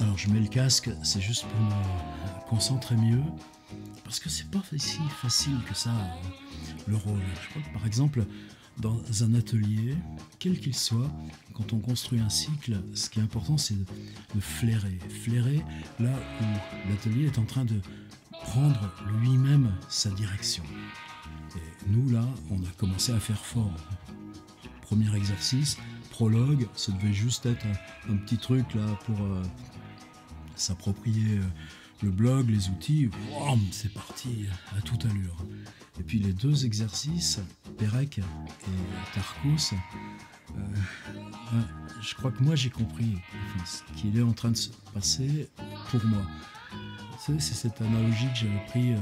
Alors je mets le casque, c'est juste pour me concentrer mieux, parce que c'est pas si facile que ça, le rôle. Je crois que par exemple, dans un atelier, quel qu'il soit, quand on construit un cycle, ce qui est important, c'est de flairer. Flairer là où l'atelier est en train de prendre lui-même sa direction. Et nous, là, on a commencé à faire fort. Premier exercice, prologue, ça devait juste être un petit truc là pour s'approprier le blog, les outils. Wouam, c'est parti à toute allure. Et puis les deux exercices, Pérec et Tarkos, je crois que moi j'ai compris ce qu'il est en train de se passer pour moi. C'est cette analogie que j'avais pris,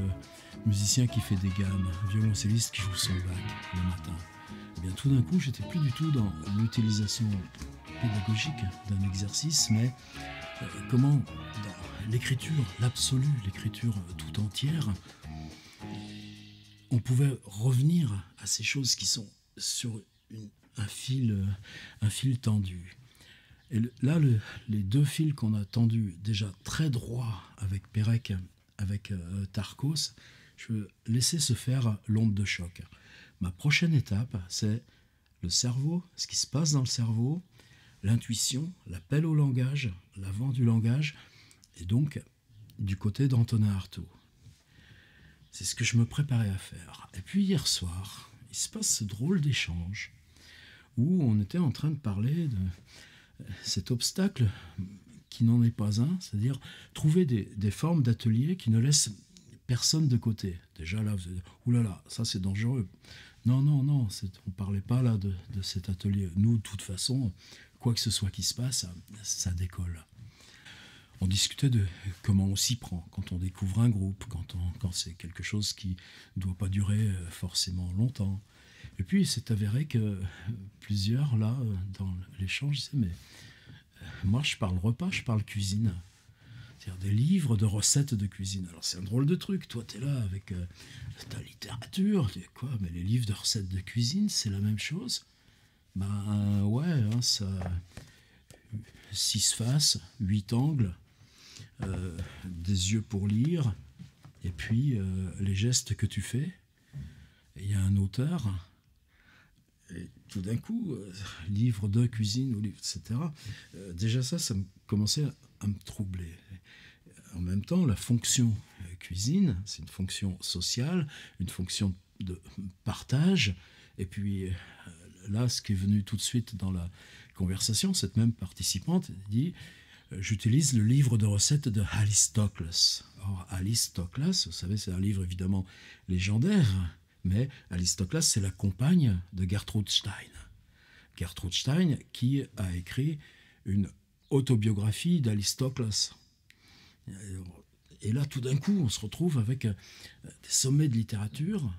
musicien qui fait des gammes, violoncelliste qui joue son bac le matin. Et bien tout d'un coup, j'étais plus du tout dans l'utilisation pédagogique d'un exercice, mais comment dans l'écriture, l'absolu, l'écriture tout entière, on pouvait revenir à ces choses qui sont sur un fil tendu. Et là, les deux fils qu'on a tendus déjà très droits avec Pérec, avec Tarkos, je veux laisser se faire l'onde de choc. Ma prochaine étape, c'est le cerveau, ce qui se passe dans le cerveau, l'intuition, l'appel au langage, l'avant du langage, et donc du côté d'Antonin Artaud. C'est ce que je me préparais à faire. Et puis hier soir, il se passe ce drôle d'échange où on était en train de parler de cet obstacle qui n'en est pas un, c'est-à-dire trouver des formes d'atelier qui ne laissent personne de côté. Déjà là, vous allez dire, oulala, ça c'est dangereux. Non, non, non, on ne parlait pas là de cet atelier. Nous, de toute façon, quoi que ce soit qui se passe, ça décolle. On discutait de comment on s'y prend quand on découvre un groupe, quand c'est quelque chose qui ne doit pas durer forcément longtemps. Et puis il s'est avéré que plusieurs, là, dans l'échange, disaient, mais moi je parle repas, je parle cuisine. C'est-à-dire des livres de recettes de cuisine. Alors c'est un drôle de truc, toi t'es là avec ta littérature, tu dis quoi, mais les livres de recettes de cuisine, c'est la même chose. Ben ouais, hein, ça... 6 faces, 8 angles, des yeux pour lire, et puis les gestes que tu fais. Il y a un auteur, et tout d'un coup, livre de cuisine, etc. Déjà ça me commençait à me troubler. En même temps, la fonction cuisine, c'est une fonction sociale, une fonction de partage, et puis là, ce qui est venu tout de suite dans la conversation, cette même participante dit j'utilise le livre de recettes de Alistocles. Or, Alistocles, vous savez, c'est un livre évidemment légendaire, mais Alistocles, c'est la compagne de Gertrude Stein. Gertrude Stein qui a écrit une autobiographie d'Alistocles. Et là, tout d'un coup, on se retrouve avec des sommets de littérature,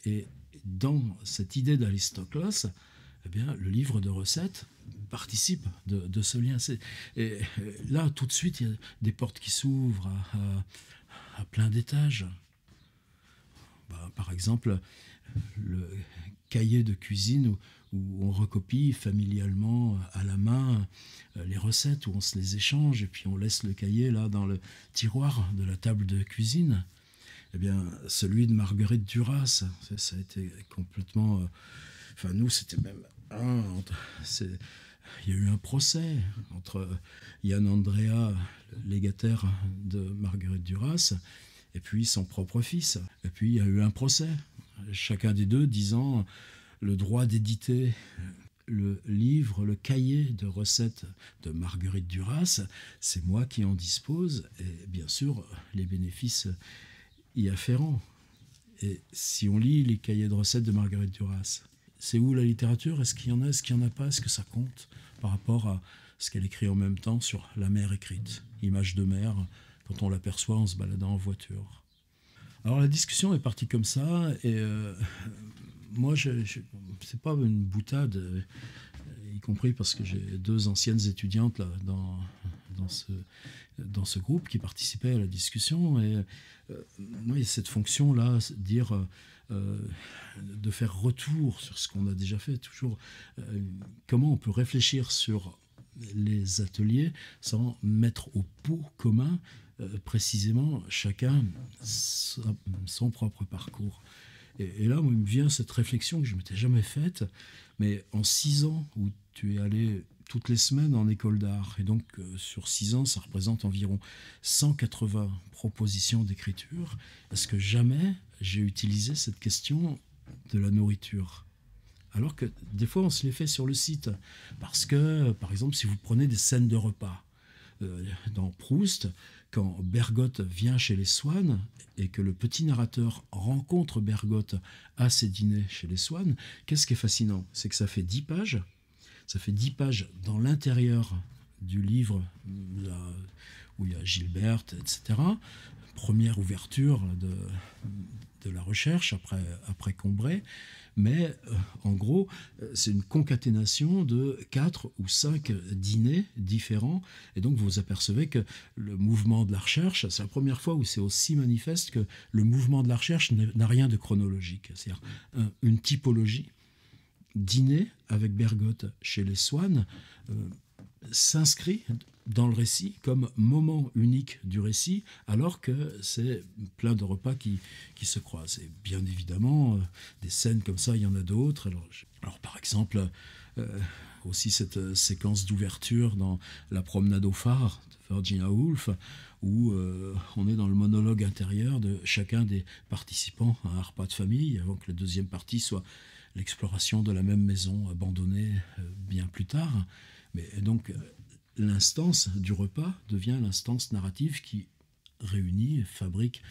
et dans cette idée d'Alistocles, eh bien, le livre de recettes participe de ce lien. Et là, tout de suite, il y a des portes qui s'ouvrent à plein d'étages. Par exemple, le cahier de cuisine où on recopie familialement à la main les recettes, où on se les échange, et puis on laisse le cahier là dans le tiroir de la table de cuisine. Eh bien, celui de Marguerite Duras, ça a été complètement... Enfin, nous, c'était même... il y a eu un procès entre Yann Andrea, légataire de Marguerite Duras, et puis son propre fils. Et puis, il y a eu un procès. Chacun des deux disant le droit d'éditer le livre, le cahier de recettes de Marguerite Duras, c'est moi qui en dispose, et bien sûr, les bénéfices y afférents. Et si on lit les cahiers de recettes de Marguerite Duras, c'est où la littérature? Est-ce qu'il y en a? Est-ce qu'il n'y en a pas? Est-ce que ça compte par rapport à ce qu'elle écrit en même temps sur la mer écrite, image de mer, quand on l'aperçoit en se baladant en voiture? Alors la discussion est partie comme ça, et moi, c'est pas une boutade, y compris parce que j'ai deux anciennes étudiantes là, dans ce groupe qui participaient à la discussion. Et moi, il y a cette fonction-là, dire de faire retour sur ce qu'on a déjà fait, toujours comment on peut réfléchir sur les ateliers sans mettre au pot commun précisément chacun son propre parcours. Et là, il me vient cette réflexion que je ne m'étais jamais faite, mais en 6 ans où tu es allé toutes les semaines en école d'art, et donc sur 6 ans, ça représente environ 180 propositions d'écriture, est-ce que jamais j'ai utilisé cette question de la nourriture ? Alors que des fois, on se les fait sur le site. Parce que, par exemple, si vous prenez des scènes de repas, dans Proust, quand Bergotte vient chez les Swann et que le petit narrateur rencontre Bergotte à ses dîners chez les Swann, qu'est-ce qui est fascinant ? C'est que ça fait 10 pages. Ça fait 10 pages dans l'intérieur du livre là, où il y a Gilberte, etc. Première ouverture de la recherche après Combray. Mais en gros, c'est une concaténation de 4 ou 5 dîners différents. Et donc, vous vous apercevez que le mouvement de la recherche, c'est la première fois où c'est aussi manifeste que le mouvement de la recherche n'a rien de chronologique. C'est-à-dire une typologie. Dîner avec Bergotte chez les Swann s'inscrit dans le récit comme moment unique du récit, alors que c'est plein de repas qui se croisent. Et bien évidemment, des scènes comme ça, il y en a d'autres. Alors par exemple, aussi cette séquence d'ouverture dans La promenade au phare de Virginia Woolf, où on est dans le monologue intérieur de chacun des participants à un repas de famille, avant que la deuxième partie soit l'exploration de la même maison abandonnée bien plus tard. Mais donc, l'instance du repas devient l'instance narrative qui réunit et fabrique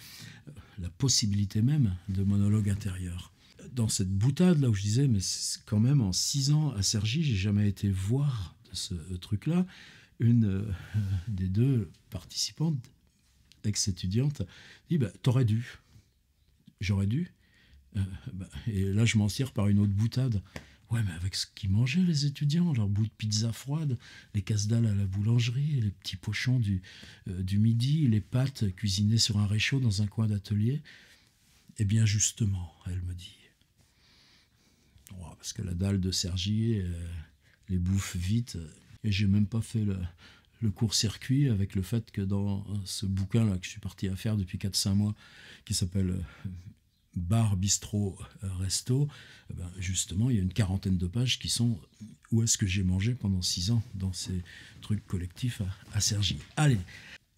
la possibilité même de monologue intérieur. Dans cette boutade, là où je disais, mais quand même en 6 ans à Cergy, j'ai jamais été voir de ce truc-là, une des 2 participantes, ex-étudiante, dit t'aurais dû. J'aurais dû. Et là, je m'en tire par une autre boutade. Ouais, mais avec ce qu'ils mangeaient, les étudiants, leur bout de pizza froide, les casse-dalles à la boulangerie, les petits pochons du midi, les pâtes cuisinées sur un réchaud dans un coin d'atelier. Eh bien, justement, elle me dit. Parce que la dalle de Cergy les bouffe vite. Et j'ai même pas fait le court-circuit avec le fait que dans ce bouquin-là que je suis parti à faire depuis 4-5 mois, qui s'appelle Bar, bistrot, resto, justement, il y a une 40aine de pages qui sont où est-ce que j'ai mangé pendant 6 ans dans ces trucs collectifs à Cergy. Allez,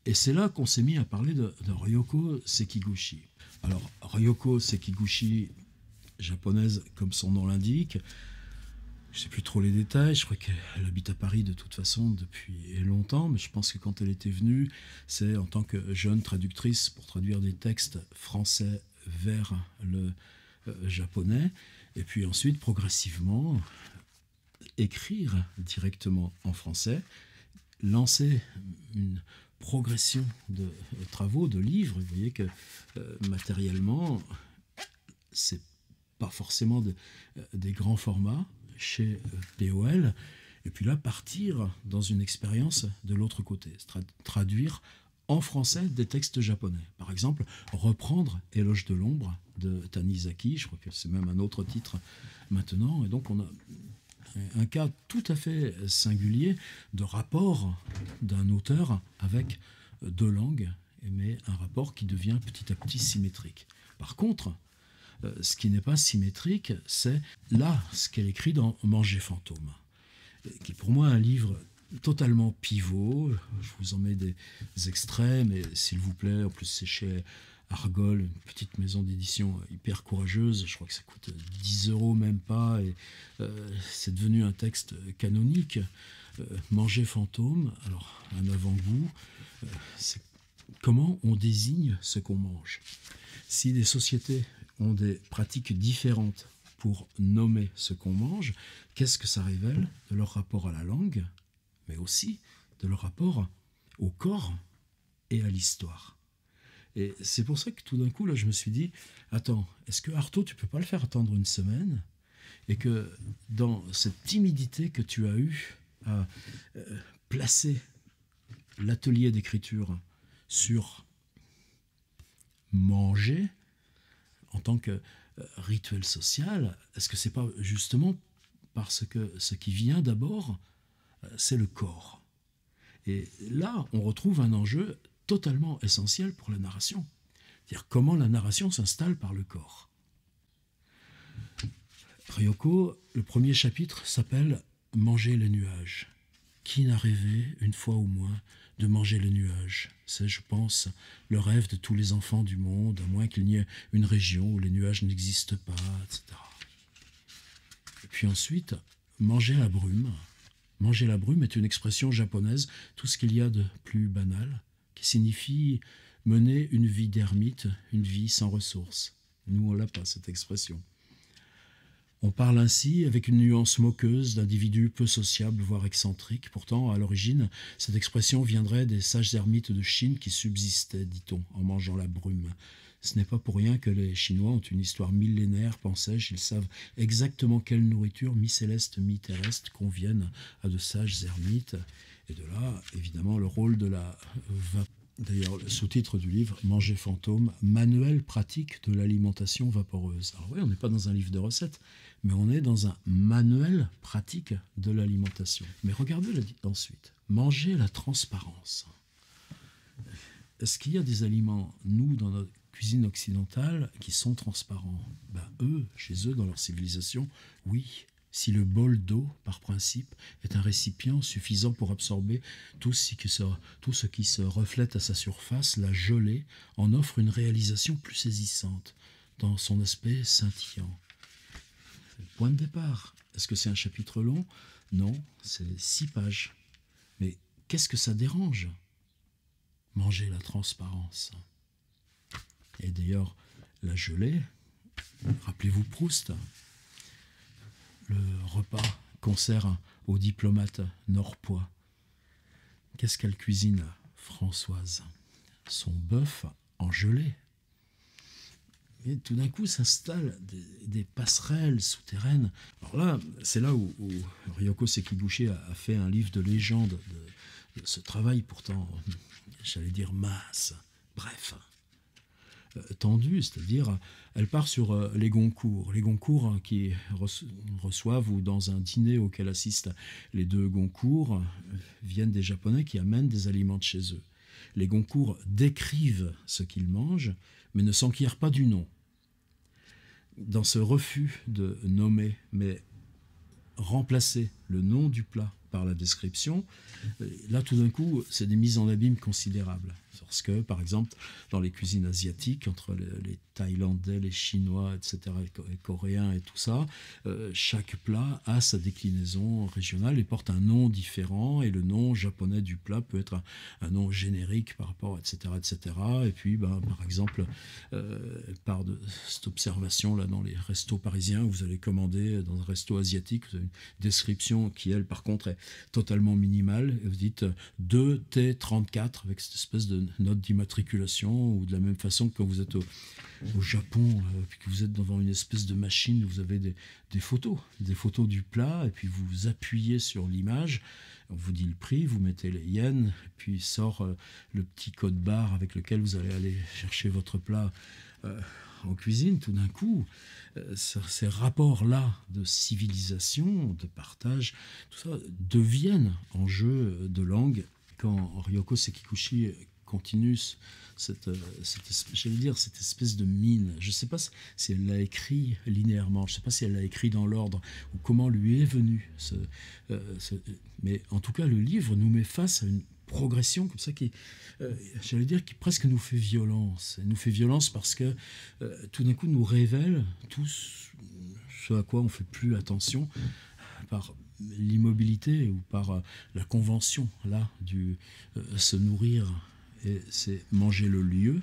et c'est là qu'on s'est mis à parler de Ryoko Sekiguchi. Alors, Ryoko Sekiguchi, japonaise comme son nom l'indique, je ne sais plus trop les détails, je crois qu'elle habite à Paris de toute façon depuis longtemps, mais je pense que quand elle était venue, c'est en tant que jeune traductrice pour traduire des textes français vers le japonais, et puis ensuite progressivement écrire directement en français, lancer une progression de travaux, de livres. Vous voyez que matériellement, c'est pas forcément des grands formats chez POL, et puis là partir dans une expérience de l'autre côté, traduire en français des textes japonais. Par exemple, reprendre Éloge de l'ombre de Tanizaki, je crois que c'est même un autre titre maintenant, et donc on a un cas tout à fait singulier de rapport d'un auteur avec 2 langues, mais un rapport qui devient petit à petit symétrique. Par contre, ce qui n'est pas symétrique, c'est là ce qu'elle écrit dans Manger fantôme, qui est pour moi un livre totalement pivot. Je vous en mets des extraits, mais s'il vous plaît, en plus c'est chez Argol, une petite maison d'édition hyper courageuse, je crois que ça coûte 10 € même pas, et c'est devenu un texte canonique. Manger fantôme, alors un avant-goût, c'est comment on désigne ce qu'on mange. Si des sociétés ont des pratiques différentes pour nommer ce qu'on mange, qu'est-ce que ça révèle de leur rapport à la langue, mais aussi de leur rapport au corps et à l'histoire. Et c'est pour ça que tout d'un coup, là, je me suis dit, attends, est-ce que Artaud, tu peux pas le faire attendre une semaine ? Et que dans cette timidité que tu as eue à placer l'atelier d'écriture sur manger en tant que rituel social, est-ce que c'est pas justement parce que ce qui vient d'abord c'est le corps. Et là, on retrouve un enjeu totalement essentiel pour la narration. C'est-à-dire comment la narration s'installe par le corps. Ryoko, le premier chapitre s'appelle « Manger les nuages ». Qui n'a rêvé, une fois au moins, de manger les nuages? C'est, je pense, le rêve de tous les enfants du monde, à moins qu'il n'y ait une région où les nuages n'existent pas, etc. Et puis ensuite, manger la brume. Manger la brume est une expression japonaise, tout ce qu'il y a de plus banal, qui signifie mener une vie d'ermite, une vie sans ressources. Nous, on l'a pas, cette expression. On parle ainsi avec une nuance moqueuse d'individus peu sociables, voire excentriques. Pourtant, à l'origine, cette expression viendrait des sages ermites de Chine qui subsistaient, dit-on, en mangeant la brume. Ce n'est pas pour rien que les Chinois ont une histoire millénaire, pensais-je. Ils savent exactement quelle nourriture, mi-céleste, mi-terrestre, conviennent à de sages ermites. Et de là, évidemment, le rôle de la vapeur. D'ailleurs, le sous-titre du livre, Manger fantôme, manuel pratique de l'alimentation vaporeuse. Alors oui, on n'est pas dans un livre de recettes, mais on est dans un manuel pratique de l'alimentation. Mais regardez ensuite, manger la transparence. Est-ce qu'il y a des aliments, nous, dans notre cuisine occidentale, qui sont transparents? Eux, chez eux, dans leur civilisation, oui. Si le bol d'eau, par principe, est un récipient suffisant pour absorber tout ce qui se reflète à sa surface, la gelée en offre une réalisation plus saisissante dans son aspect scintillant. C'est le point de départ. Est-ce que c'est un chapitre long? Non, c'est 6 pages. Mais qu'est-ce que ça dérange? Manger la transparence. Et d'ailleurs, la gelée, rappelez-vous Proust, le repas qu'on sert aux diplomates norpois. Qu'est-ce qu'elle cuisine, Françoise? Son bœuf en gelée. Et tout d'un coup s'installent des passerelles souterraines. Alors là, c'est là où Ryoko Sekiguchi a fait un livre de légende de ce travail pourtant, j'allais dire mince, bref, tendu, c'est-à-dire elle part sur les Goncourt. Les Goncourt qui reçoivent, ou dans un dîner auquel assistent les 2 Goncourt, viennent des Japonais qui amènent des aliments de chez eux. Les Goncourt décrivent ce qu'ils mangent, mais ne s'enquièrent pas du nom. Dans ce refus de nommer, mais remplacer le nom du plat par la description, là tout d'un coup c'est des mises en abîme considérables. Parce que par exemple dans les cuisines asiatiques, entre les Thaïlandais, les Chinois, etc., les Coréens et tout ça, chaque plat a sa déclinaison régionale et porte un nom différent, et le nom japonais du plat peut être un nom générique par rapport, etc., etc. Et puis par exemple, par de cette observation là dans les restos parisiens, vous allez commander dans un resto asiatique, vous avez une description qui elle par contre est totalement minimale, et vous dites 2T34 avec cette espèce de note d'immatriculation, ou de la même façon que quand vous êtes au Japon, puis que vous êtes devant une espèce de machine où vous avez des photos du plat, et puis vous appuyez sur l'image, on vous dit le prix, vous mettez les yens, et puis sort le petit code barre avec lequel vous allez aller chercher votre plat en cuisine. Tout d'un coup, ces rapports-là de civilisation, de partage, tout ça deviennent enjeux de langue quand Ryoko Sekiguchi continue cette espèce de mine. Je ne sais pas si elle l'a écrit linéairement, je ne sais pas si elle l'a écrit dans l'ordre, ou comment lui est venu mais en tout cas le livre nous met face à une progression comme ça qui presque nous fait violence. Elle nous fait violence parce que tout d'un coup nous révèle tout ce à quoi on ne fait plus attention par l'immobilité ou par la convention là du se nourrir, et c'est manger le lieu,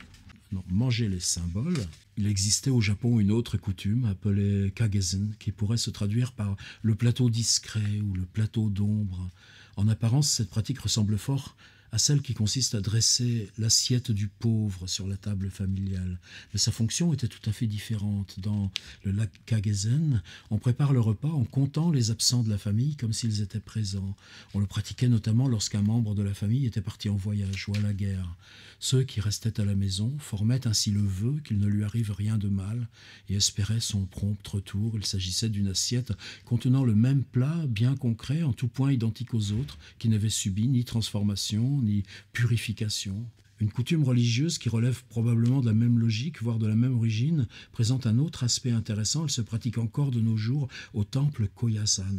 non, manger les symboles. Il existait au Japon une autre coutume appelée kagezen, qui pourrait se traduire par le plateau discret ou le plateau d'ombre. En apparence, cette pratique ressemble fort à celle qui consiste à dresser l'assiette du pauvre sur la table familiale. Mais sa fonction était tout à fait différente. Dans le lac Kagesen, on prépare le repas en comptant les absents de la famille comme s'ils étaient présents. On le pratiquait notamment lorsqu'un membre de la famille était parti en voyage ou à la guerre. Ceux qui restaient à la maison formaient ainsi le vœu qu'il ne lui arrive rien de mal et espéraient son prompt retour. Il s'agissait d'une assiette contenant le même plat bien concret, en tout point identique aux autres, qui n'avait subi ni transformation ni purification. Une coutume religieuse qui relève probablement de la même logique, voire de la même origine, présente un autre aspect intéressant. Elle se pratique encore de nos jours au temple Koyasan.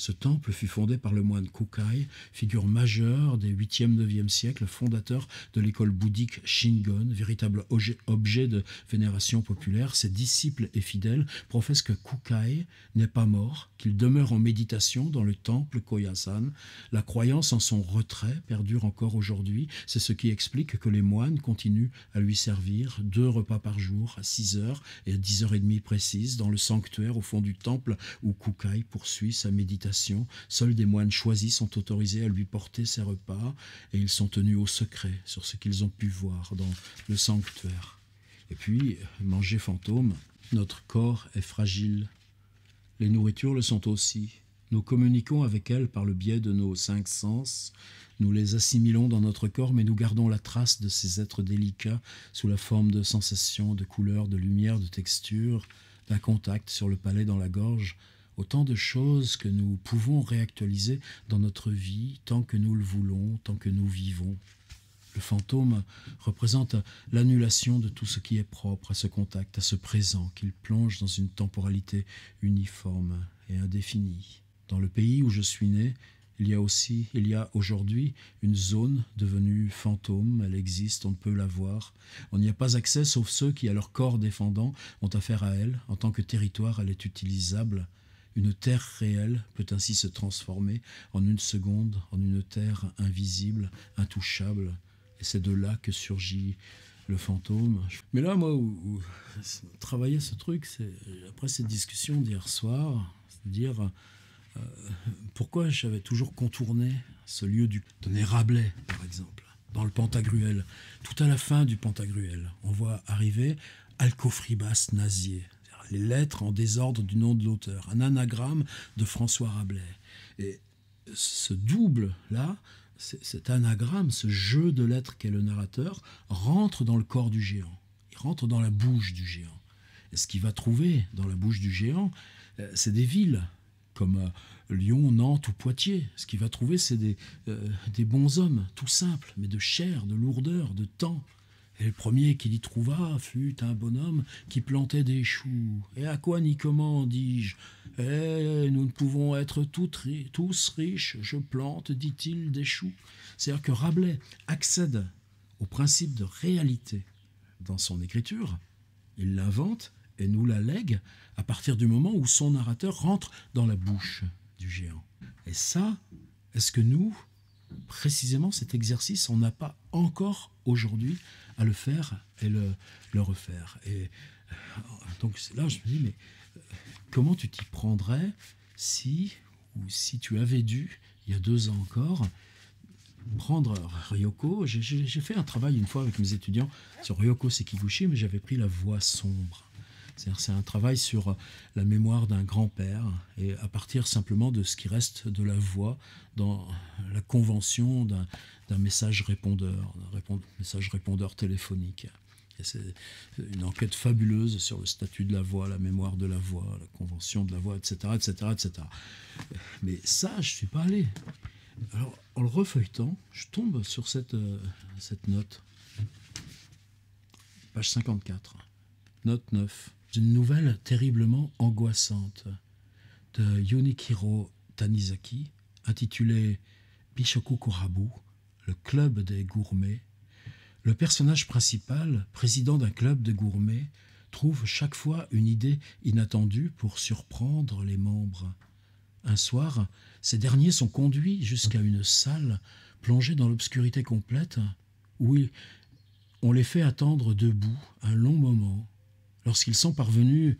Ce temple fut fondé par le moine Kukai, figure majeure des 8e-9e siècles, fondateur de l'école bouddhique Shingon, véritable objet de vénération populaire. Ses disciples et fidèles professent que Kukai n'est pas mort, qu'il demeure en méditation dans le temple Koyasan. La croyance en son retrait perdure encore aujourd'hui. C'est ce qui explique que les moines continuent à lui servir 2 repas par jour, à 6 heures et à 10h30 précises, dans le sanctuaire au fond du temple où Kukai poursuit sa méditation. Seuls des moines choisis sont autorisés à lui porter ses repas et ils sont tenus au secret sur ce qu'ils ont pu voir dans le sanctuaire. Et puis, manger fantôme, notre corps est fragile. Les nourritures le sont aussi. Nous communiquons avec elles par le biais de nos 5 sens. Nous les assimilons dans notre corps, mais nous gardons la trace de ces êtres délicats sous la forme de sensations, de couleurs, de lumière, de textures, d'un contact sur le palais, dans la gorge. Autant de choses que nous pouvons réactualiser dans notre vie tant que nous le voulons, tant que nous vivons. Le fantôme représente l'annulation de tout ce qui est propre à ce contact, à ce présent, qu'il plonge dans une temporalité uniforme et indéfinie. Dans le pays où je suis né, il y a aujourd'hui une zone devenue fantôme. Elle existe, on ne peut la voir. On n'y a pas accès sauf ceux qui, à leur corps défendant, ont affaire à elle. En tant que territoire, elle est utilisable. Une terre réelle peut ainsi se transformer en une seconde en une terre invisible, intouchable. Et c'est de là que surgit le fantôme. Mais là, moi, où travailler ce truc, c'est après cette discussion d'hier soir, c'est-à-dire pourquoi j'avais toujours contourné ce lieu donné Rabelais, par exemple, dans le Pantagruel. Tout à la fin du Pantagruel, on voit arriver Alcofribas Nazier, les lettres en désordre du nom de l'auteur, un anagramme de François Rabelais. Et ce double-là, cet anagramme, ce jeu de lettres qu'est le narrateur, rentre dans le corps du géant. Il rentre dans la bouche du géant. Et ce qu'il va trouver dans la bouche du géant, c'est des villes, comme Lyon, Nantes ou Poitiers. Ce qu'il va trouver, c'est des bons hommes, tout simples, mais de chair, de lourdeur, de temps. Et le premier qu'il y trouva fut un bonhomme qui plantait des choux. « Et à quoi ni comment, dis-je ? Eh, nous ne pouvons être tous riches, je plante, dit-il, des choux. » C'est-à-dire que Rabelais accède au principe de réalité dans son écriture, il l'invente et nous la lègue à partir du moment où son narrateur rentre dans la bouche du géant. Et ça, est-ce que nous, précisément cet exercice, on n'a pas encore aujourd'hui à le faire et le refaire. Et donc c'est là je me dis, mais comment tu t'y prendrais si tu avais dû, il y a 2 ans encore, prendre Ryoko. J'ai fait un travail une fois avec mes étudiants sur Ryoko Sekiguchi, mais j'avais pris la voix sombre. C'est un travail sur la mémoire d'un grand-père, et à partir simplement de ce qui reste de la voix dans la convention d'un message répondeur, message répondeur téléphonique. Et c'est une enquête fabuleuse sur le statut de la voix, la mémoire de la voix, la convention de la voix, etc., etc., etc. Mais ça, je ne suis pas allé. Alors, en le refeuilletant, je tombe sur cette note. Page 54. Note 9. Une nouvelle terriblement angoissante de Junichiro Tanizaki, intitulée Bishoku Korabu, le club des gourmets. Le personnage principal, président d'un club de gourmets, trouve chaque fois une idée inattendue pour surprendre les membres. Un soir, ces derniers sont conduits jusqu'à une salle plongée dans l'obscurité complète où on les fait attendre debout un long moment. Lorsqu'ils sont parvenus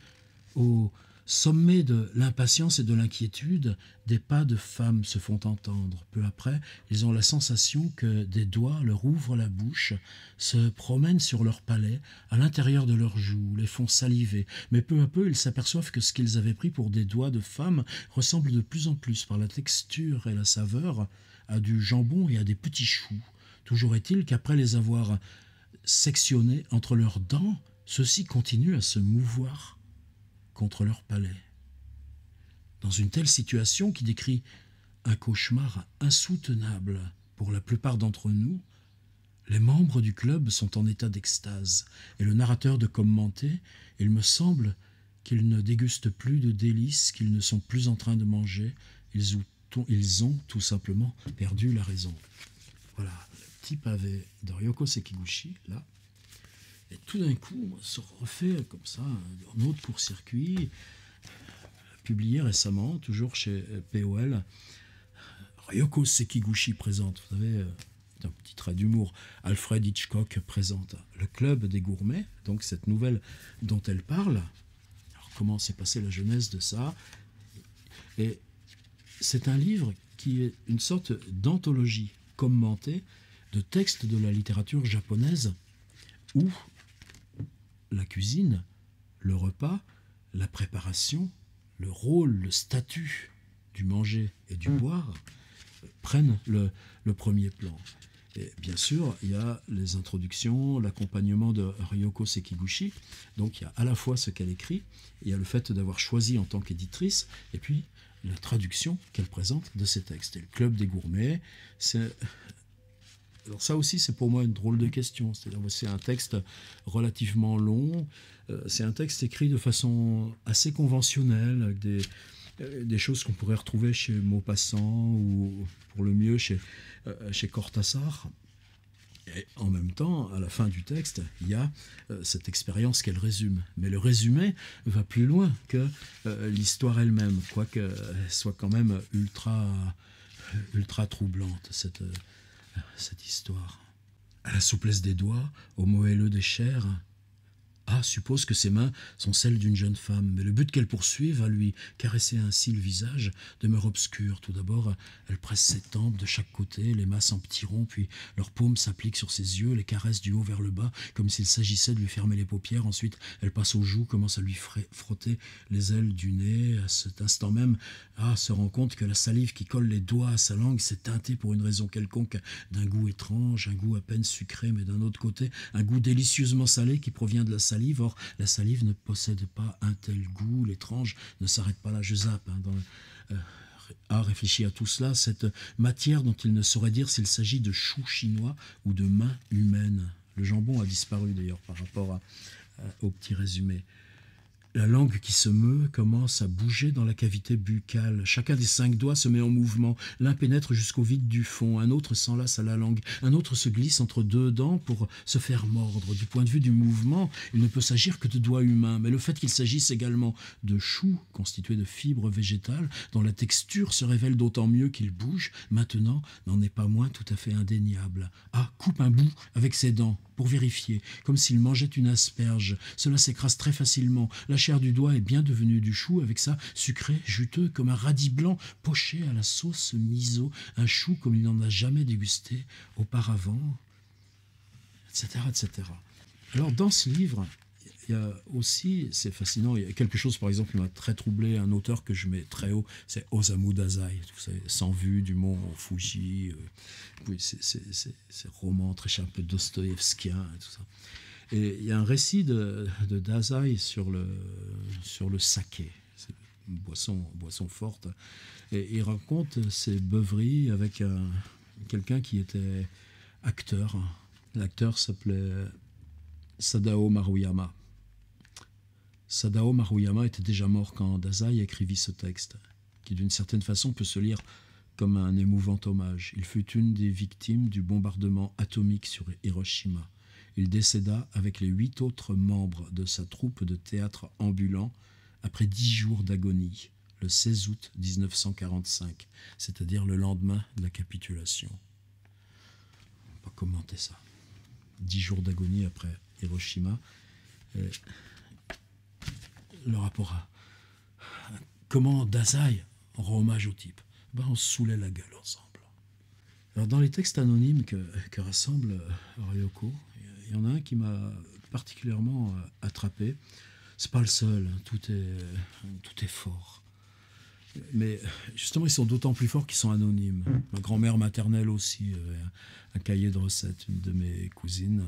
au Sommés de l'impatience et de l'inquiétude, des pas de femmes se font entendre. Peu après, ils ont la sensation que des doigts leur ouvrent la bouche, se promènent sur leur palais, à l'intérieur de leurs joues, les font saliver. Mais peu à peu, ils s'aperçoivent que ce qu'ils avaient pris pour des doigts de femmes ressemble de plus en plus, par la texture et la saveur, à du jambon et à des petits choux. Toujours est-il qu'après les avoir sectionnés entre leurs dents, ceux-ci continuent à se mouvoir contre leur palais. Dans une telle situation qui décrit un cauchemar insoutenable pour la plupart d'entre nous, les membres du club sont en état d'extase, et le narrateur de commenter, il me semble qu'ils ne dégustent plus de délices, qu'ils ne sont plus en train de manger, ils ont tout simplement perdu la raison. Voilà, le petit pavé de Ryoko Sekiguchi, là. Et tout d'un coup, on se refait comme ça, un autre court-circuit, publié récemment, toujours chez POL. Ryoko Sekiguchi présente, vous savez, un petit trait d'humour. Alfred Hitchcock présente Le Club des Gourmets, donc cette nouvelle dont elle parle. Alors, comment s'est passée la genèse de ça? Et c'est un livre qui est une sorte d'anthologie commentée de textes de la littérature japonaise où la cuisine, le repas, la préparation, le rôle, le statut du manger et du boire prennent le premier plan. Et bien sûr, il y a les introductions, l'accompagnement de Ryoko Sekiguchi. Donc il y a à la fois ce qu'elle écrit, il y a le fait d'avoir choisi en tant qu'éditrice, et puis la traduction qu'elle présente de ses textes. Et le Club des Gourmets, alors ça aussi, c'est pour moi une drôle de question. C'est un texte relativement long. C'est un texte écrit de façon assez conventionnelle, avec des choses qu'on pourrait retrouver chez Maupassant ou, pour le mieux, chez Cortázar. Et en même temps, à la fin du texte, il y a cette expérience qu'elle résume. Mais le résumé va plus loin que l'histoire elle-même, quoique elle soit quand même ultra troublante, cette histoire. À la souplesse des doigts, au moelleux des chairs, suppose que ses mains sont celles d'une jeune femme, mais le but qu'elle poursuit va lui caresser ainsi le visage, demeure obscur. Tout d'abord, elle presse ses tempes de chaque côté, les masse en petits ronds, puis leurs paumes s'appliquent sur ses yeux, les caresse du haut vers le bas, comme s'il s'agissait de lui fermer les paupières. Ensuite, elle passe aux joues, commence à lui frotter les ailes du nez. À cet instant même, se rend compte que la salive qui colle les doigts à sa langue s'est teintée pour une raison quelconque d'un goût étrange, un goût à peine sucré, mais d'un autre côté, un goût délicieusement salé qui provient de la salive. Or, la salive ne possède pas un tel goût. L'étrange ne s'arrête pas là, je zappe. Réfléchit à tout cela, cette matière dont il ne saurait dire s'il s'agit de choux chinois ou de mains humaines. Le jambon a disparu d'ailleurs par rapport au petit résumé. La langue qui se meut commence à bouger dans la cavité buccale. Chacun des 5 doigts se met en mouvement. L'un pénètre jusqu'au vide du fond, un autre s'enlace à la langue, un autre se glisse entre 2 dents pour se faire mordre. Du point de vue du mouvement, il ne peut s'agir que de doigts humains, mais le fait qu'il s'agisse également de choux constitués de fibres végétales, dont la texture se révèle d'autant mieux qu'il bouge, maintenant n'en est pas moins tout à fait indéniable. Coupe un bout avec ses dents, pour vérifier, comme s'il mangeait une asperge. Cela s'écrase très facilement. La chair du doigt est bien devenue du chou, avec ça, sucré, juteux, comme un radis blanc poché à la sauce miso, un chou comme il n'en a jamais dégusté auparavant, etc., etc. Alors, dans ce livre, il y a aussi, c'est fascinant, il y a quelque chose, par exemple, qui m'a très troublé, un auteur que je mets très haut, c'est Osamu Dazai, vous savez, Sans vue du mont Fuji, ces romans très un peu dostoïevskiens et tout ça. Et il y a un récit de Dazai sur le saké, c'est une boisson forte, et il raconte ses beuveries avec quelqu'un qui était acteur. L'acteur s'appelait Sadao Maruyama. Sadao Maruyama était déjà mort quand Dazai écrivit ce texte, qui d'une certaine façon peut se lire comme un émouvant hommage. Il fut une des victimes du bombardement atomique sur Hiroshima. Il décéda avec les 8 autres membres de sa troupe de théâtre ambulant après 10 jours d'agonie, le 16 août 1945, c'est-à-dire le lendemain de la capitulation. On va commenter ça. 10 jours d'agonie après Hiroshima. Et le rapport comment Dazai rend hommage au type? Ben, on se saoulait la gueule ensemble. Alors, dans les textes anonymes que rassemble Ryoko, il y en a un qui m'a particulièrement attrapé. C'est pas le seul, hein, tout est fort. Mais justement, ils sont d'autant plus forts qu'ils sont anonymes. Ma grand-mère maternelle aussi avait un cahier de recettes. Une de mes cousines,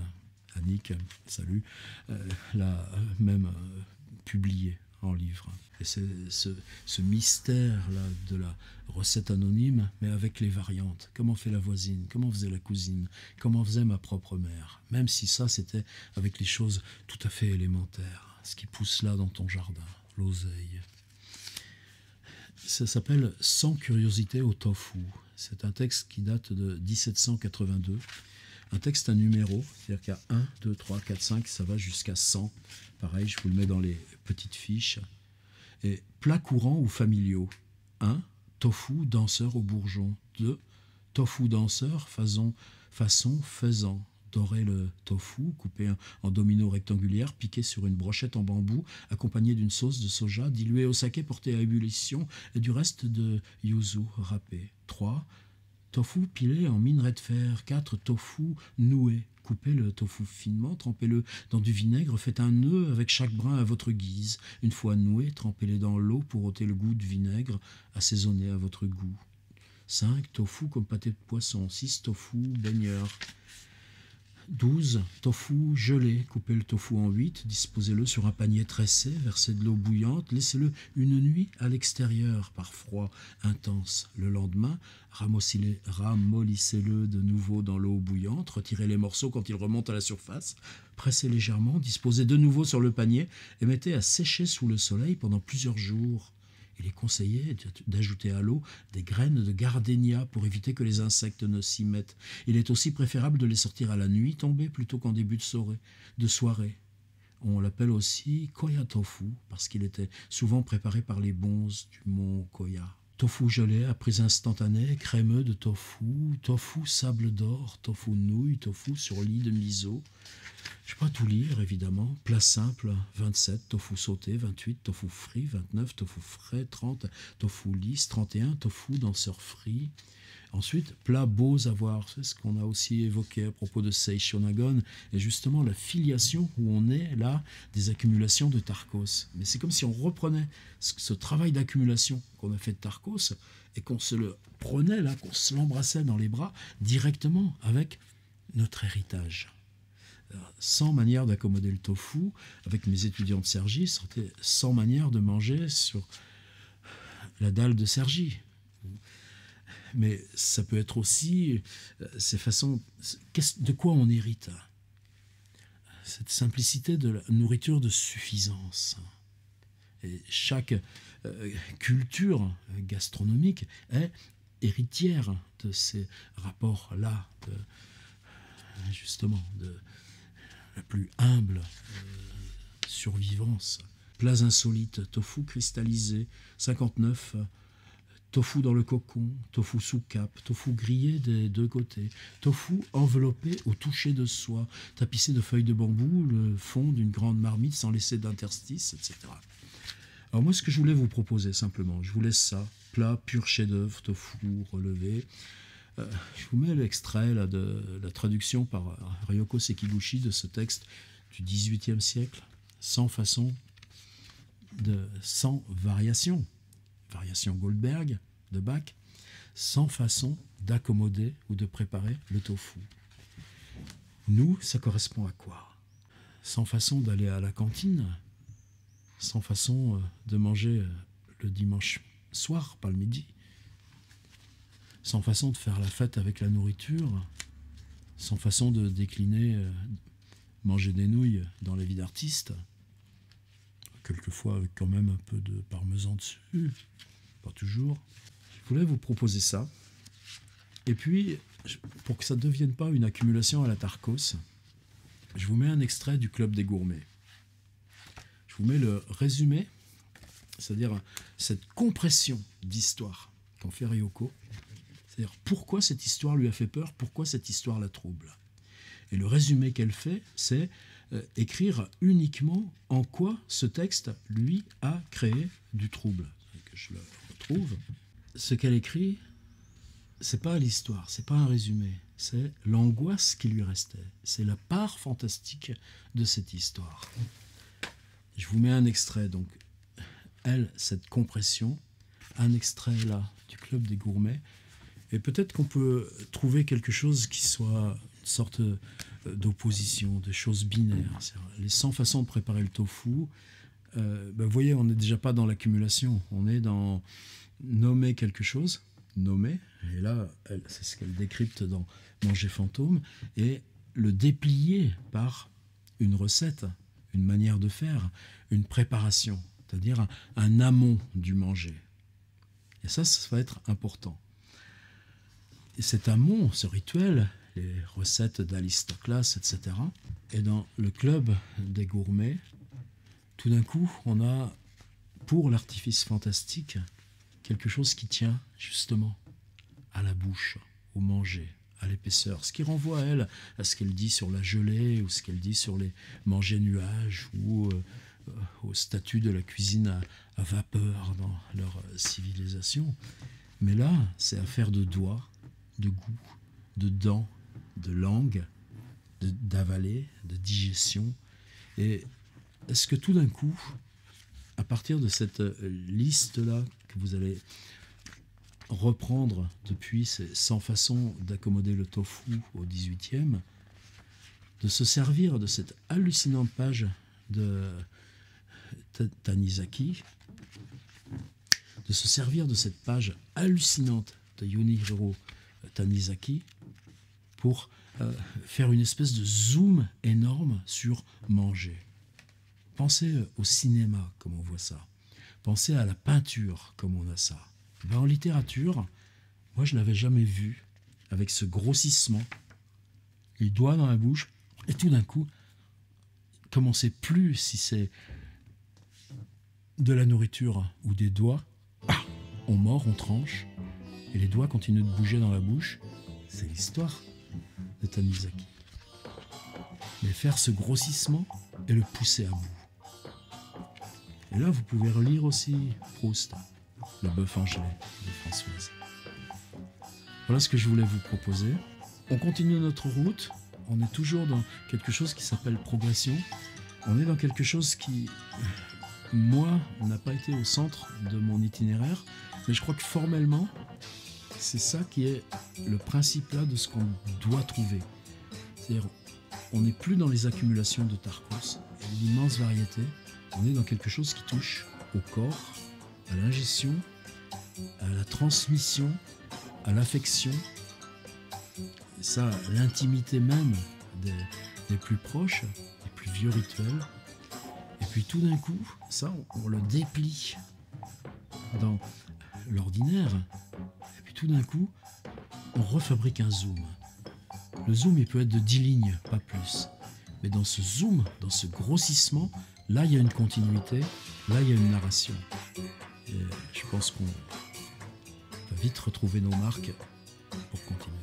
Annick, salut, l'a même publié en livre. Et c'est ce mystère-là de la recette anonyme, mais avec les variantes. Comment fait la voisine? Comment faisait la cousine? Comment faisait ma propre mère? Même si ça, c'était avec les choses tout à fait élémentaires. Ce qui pousse là dans ton jardin, l'oseille. Ça s'appelle « Sans curiosité au tofu ». C'est un texte qui date de 1782. Un texte à numéro, c'est-à-dire qu'il y a 1, 2, 3, 4, 5, ça va jusqu'à 100. Pareil, je vous le mets dans les petites fiches. Et plats courants ou familiaux. 1. Tofu danseur au bourgeon. 2. Tofu danseur façon faisan. Dorer le tofu, coupé en domino rectangulaire, piqué sur une brochette en bambou, accompagné d'une sauce de soja diluée au saké portée à ébullition et du reste de yuzu râpé. 3. Tofu pilé en minerai de fer. 4. Tofu noué. Coupez le tofu finement, trempez-le dans du vinaigre, faites un nœud avec chaque brin à votre guise. Une fois noué, trempez-les dans l'eau pour ôter le goût du vinaigre, assaisonnez à votre goût. 5. Tofu comme pâté de poisson. 6. Tofu baigneur. 12. Tofu gelé. Coupez le tofu en 8, disposez-le sur un panier tressé, versez de l'eau bouillante, laissez-le une nuit à l'extérieur par froid intense. Le lendemain, ramollissez-le de nouveau dans l'eau bouillante, retirez les morceaux quand ils remontent à la surface, pressez légèrement, disposez de nouveau sur le panier et mettez à sécher sous le soleil pendant plusieurs jours. Il est conseillé d'ajouter à l'eau des graines de gardénia pour éviter que les insectes ne s'y mettent. Il est aussi préférable de les sortir à la nuit tombée plutôt qu'en début de soirée. On l'appelle aussi Koya tofu parce qu'il était souvent préparé par les bonzes du mont Koya. Tofu gelé à prise instantanée, crémeux de tofu, tofu sable d'or, tofu nouille, tofu sur lit de miso. Je ne vais pas tout lire, évidemment. Plat simple, 27, tofu sauté, 28, tofu frit, 29, tofu frais, 30, tofu lisse, 31, tofu danseur frit. Ensuite, plats beaux à voir, c'est ce qu'on a aussi évoqué à propos de Seishonagon, et justement la filiation où on est là des accumulations de Tarkos. Mais c'est comme si on reprenait ce travail d'accumulation qu'on a fait de Tarkos et qu'on se le prenait là, qu'on se l'embrassait dans les bras directement avec notre héritage. 100 manières d'accommoder le tofu. Avec mes étudiants de Cergy, c'était 100 manières de manger sur la dalle de Cergy. Mais ça peut être aussi ces façons... De quoi on hérite? Cette simplicité de la nourriture de suffisance. Et chaque culture gastronomique est héritière de ces rapports-là, justement, de la plus humble survivance. Plats insolites, tofu cristallisé, 59, tofu dans le cocon, tofu sous cape, tofu grillé des deux côtés, tofu enveloppé au toucher de soie, tapissé de feuilles de bambou, le fond d'une grande marmite sans laisser d'interstice, etc. Alors moi, ce que je voulais vous proposer simplement, je vous laisse ça, plat pur chef-d'œuvre, tofu relevé. Je vous mets l'extrait là, de la traduction par Ryoko Sekiguchi de ce texte du XVIIIe siècle, sans variation. Variation Goldberg de Bach, sans façon d'accommoder ou de préparer le tofu. Nous, ça correspond à quoi? Sans façon d'aller à la cantine, sans façon de manger le dimanche soir, pas le midi, sans façon de faire la fête avec la nourriture, sans façon de décliner, manger des nouilles dans la vie d'artiste, quelquefois avec quand même un peu de parmesan dessus, pas toujours. Je voulais vous proposer ça. Et puis, pour que ça ne devienne pas une accumulation à la Tarkos, je vous mets un extrait du Club des Gourmets. Je vous mets le résumé, c'est-à-dire cette compression d'histoire qu'en fait Ryoko. C'est-à-dire pourquoi cette histoire lui a fait peur, pourquoi cette histoire la trouble. Et le résumé qu'elle fait, c'est écrire uniquement en quoi ce texte, lui, a créé du trouble. que je le retrouve. Ce qu'elle écrit, c'est pas l'histoire, c'est pas un résumé, c'est l'angoisse qui lui restait. C'est la part fantastique de cette histoire. Je vous mets un extrait, donc, elle, cette compression, un extrait là du Club des Gourmets, et peut-être qu'on peut trouver quelque chose qui soit une sorte d'opposition, de choses binaires. Les 100 façons de préparer le tofu, vous voyez, on n'est déjà pas dans l'accumulation, on est dans nommer quelque chose, nommer, et là, c'est ce qu'elle décrypte dans Manger fantôme, et le déplier par une recette, une manière de faire, une préparation, c'est-à-dire un amont du manger. Et ça va être important. Et cet amont, ce rituel, les recettes d'Alistoclas, etc., et dans le Club des Gourmets, tout d'un coup, on a, pour l'artifice fantastique, quelque chose qui tient justement à la bouche, au manger, à l'épaisseur. Ce qui renvoie, elle, à ce qu'elle dit sur la gelée, ou ce qu'elle dit sur les manger nuages, ou au statut de la cuisine à vapeur dans leur civilisation. Mais là, c'est affaire de doigts, de goût, de dents, de langue, d'avaler, de digestion. Et est-ce que tout d'un coup, à partir de cette liste-là que vous allez reprendre depuis ces 100 façons d'accommoder le tofu au 18e, de se servir de cette hallucinante page de Tanizaki, de se servir de cette page hallucinante de Junichiro Tanizaki pour faire une espèce de zoom énorme sur manger. Pensez au cinéma comme on voit ça. Pensez à la peinture comme on a ça. En littérature, moi je ne l'avais jamais vu avec ce grossissement, les doigts dans la bouche, et tout d'un coup, comme on ne sait plus si c'est de la nourriture ou des doigts, on mord, on tranche, et les doigts continuent de bouger dans la bouche. C'est l'histoire de Tanizaki. Mais faire ce grossissement et le pousser à bout. Et là, vous pouvez relire aussi Proust, Le bœuf en gelée de Françoise. Voilà ce que je voulais vous proposer. On continue notre route. On est toujours dans quelque chose qui s'appelle progression. On est dans quelque chose qui, moi, n'a pas été au centre de mon itinéraire. Mais je crois que formellement, c'est ça qui est le principe là de ce qu'on doit trouver. C'est-à-dire, on n'est plus dans les accumulations de Tarkos et l'immense variété. On est dans quelque chose qui touche au corps, à l'ingestion, à la transmission, à l'affection. Et ça, l'intimité même des plus proches, des plus vieux rituels. Et puis tout d'un coup, ça, on le déplie dans l'ordinaire. Et puis tout d'un coup, on refabrique un zoom. Le zoom, il peut être de 10 lignes, pas plus. Mais dans ce zoom, dans ce grossissement, là, il y a une continuité, là, il y a une narration. Et je pense qu'on va vite retrouver nos marques pour continuer.